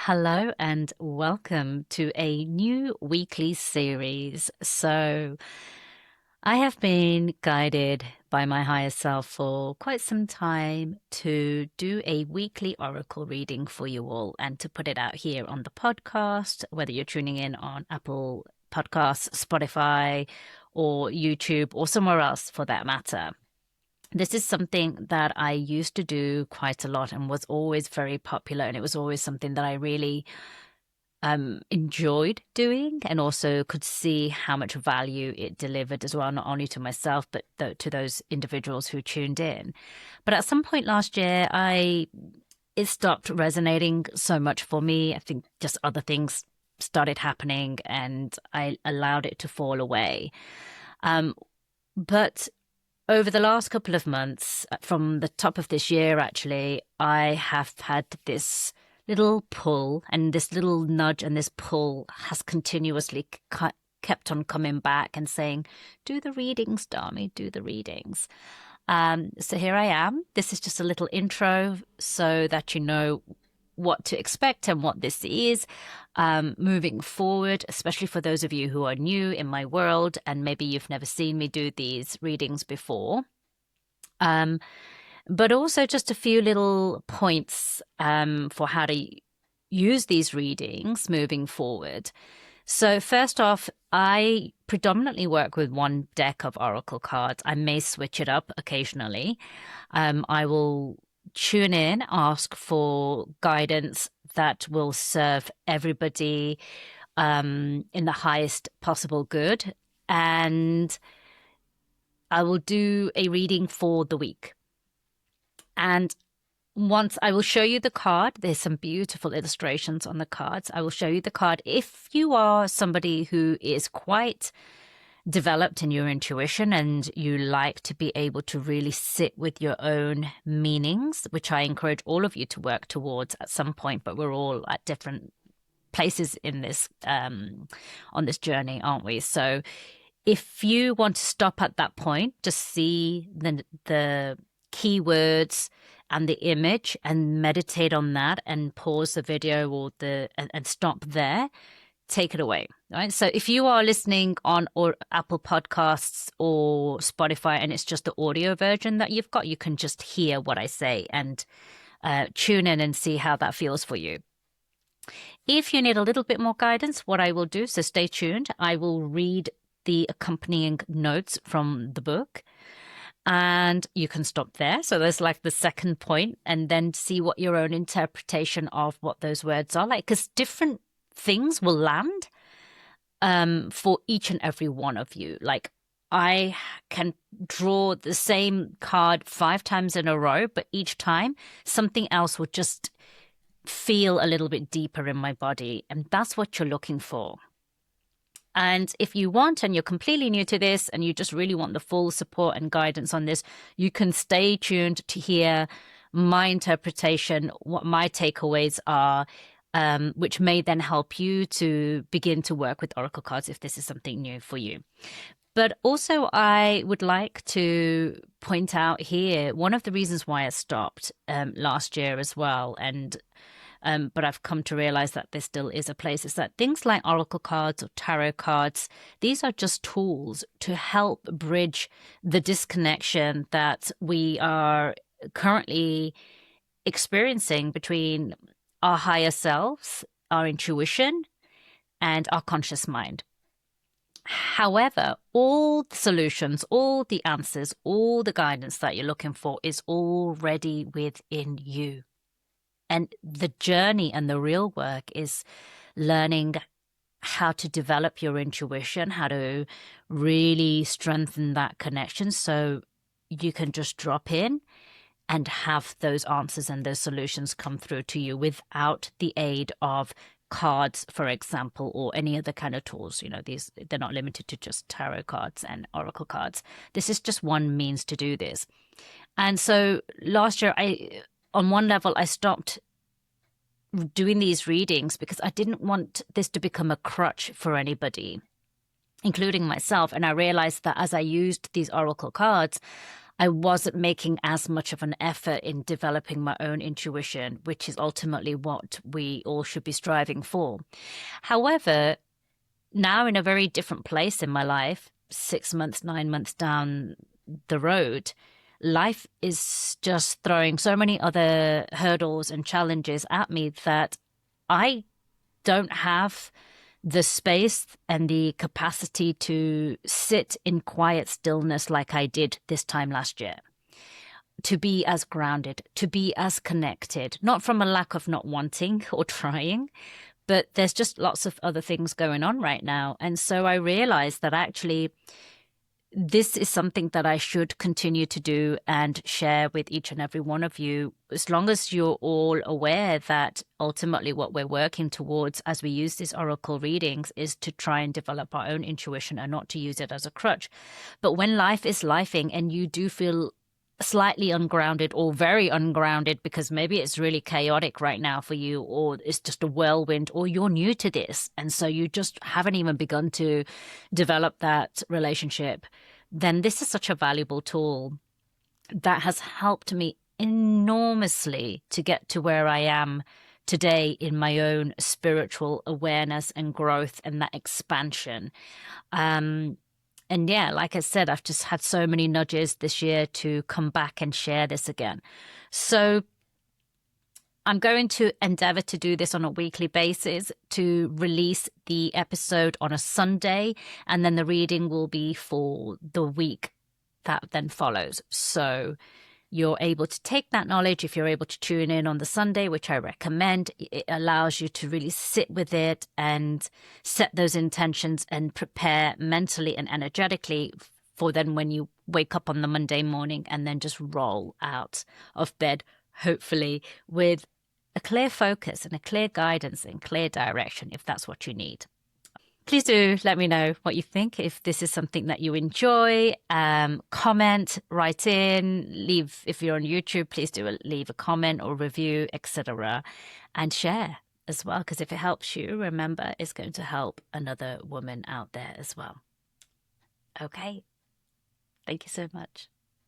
Hello and welcome to a new weekly series. I have been guided by my higher self for quite some time to do a weekly oracle reading for you all and to put it out here on the podcast, whether you're tuning in on Apple Podcasts, Spotify, or YouTube, or somewhere else for that matter. This is something that I used to do quite a lot and was always very popular, and it was always something that I really enjoyed doing and also could see how much value it delivered as well, not only to myself, but to those individuals who tuned in. But at some point last year, it stopped resonating so much for me. I think just other things started happening and I allowed it to fall away. But over the last couple of months, from the top of this year, actually, I have had this little pull, and this little nudge and this pull has continuously kept on coming back and saying, do the readings, Dharmi, do the readings. So here I am. This is just a little intro so that you know what to expect and what this is moving forward, especially for those of you who are new in my world and maybe you've never seen me do these readings before. But also just a few little points for how to use these readings moving forward. So first off, I predominantly work with one deck of oracle cards. I may switch it up occasionally. I will tune in, ask for guidance that will serve everybody in the highest possible good. And I will do a reading for the week. And once I will show you the card, there's some beautiful illustrations on the cards. I will show you the card. If you are somebody who is quite developed in your intuition and you like to be able to really sit with your own meanings, which I encourage all of you to work towards at some point, but we're all at different places in this on this journey, aren't we? So if you want to stop at that point, just see the keywords and the image and meditate on that and pause the video or and stop there. Take it away, right? So if you are listening on Apple Podcasts or Spotify and it's just the audio version that you've got, you can just hear what I say and tune in and see how that feels for you. If you need a little bit more guidance, what I will do, so stay tuned, I will read the accompanying notes from the book and you can stop there. So there's like the second point and then see what your own interpretation of what those words are like, because different things will land for each and every one of you. Like I can draw the same card 5 times in a row, but each time something else will just feel a little bit deeper in my body. And that's what you're looking for. And if you want, and you're completely new to this, and you just really want the full support and guidance on this, you can stay tuned to hear my interpretation, what my takeaways are, which may then help you to begin to work with oracle cards if this is something new for you. But also, I would like to point out here one of the reasons why I stopped last year as well, and but I've come to realize that there still is a place, is that things like oracle cards or tarot cards, these are just tools to help bridge the disconnection that we are currently experiencing between our higher selves, our intuition, and our conscious mind. However, all the solutions, all the answers, all the guidance that you're looking for is already within you. And the journey and the real work is learning how to develop your intuition, how to really strengthen that connection so you can just drop in and have those answers and those solutions come through to you without the aid of cards, for example, or any other kind of tools. You know, they're not limited to just tarot cards and oracle cards. This is just one means to do this. And so last year, on one level, I stopped doing these readings because I didn't want this to become a crutch for anybody, including myself. And I realized that as I used these oracle cards, I wasn't making as much of an effort in developing my own intuition, which is ultimately what we all should be striving for. However, now in a very different place in my life, 6 months, 9 months down the road, life is just throwing so many other hurdles and challenges at me that I don't have the space and the capacity to sit in quiet stillness like I did this time last year. To be as grounded, to be as connected, not from a lack of not wanting or trying, but there's just lots of other things going on right now. And so I realized that actually this is something that I should continue to do and share with each and every one of you, as long as you're all aware that ultimately what we're working towards as we use these oracle readings is to try and develop our own intuition and not to use it as a crutch. But when life is lifing and you do feel slightly ungrounded or very ungrounded because maybe it's really chaotic right now for you, or it's just a whirlwind, or you're new to this and so you just haven't even begun to develop that relationship, then this is such a valuable tool that has helped me enormously to get to where I am today in my own spiritual awareness and growth and that expansion. And yeah, like I said, I've just had so many nudges this year to come back and share this again. So I'm going to endeavor to do this on a weekly basis, to release the episode on a Sunday, and then the reading will be for the week that then follows. So you're able to take that knowledge if you're able to tune in on the Sunday, which I recommend. It allows you to really sit with it and set those intentions and prepare mentally and energetically for then when you wake up on the Monday morning and then just roll out of bed, hopefully with a clear focus and a clear guidance and clear direction, if that's what you need. Please do let me know what you think. If this is something that you enjoy, comment, write in, leave. If you're on YouTube, please do leave a comment or review, etc., and share as well. Because if it helps you, remember, it's going to help another woman out there as well. Okay. Thank you so much.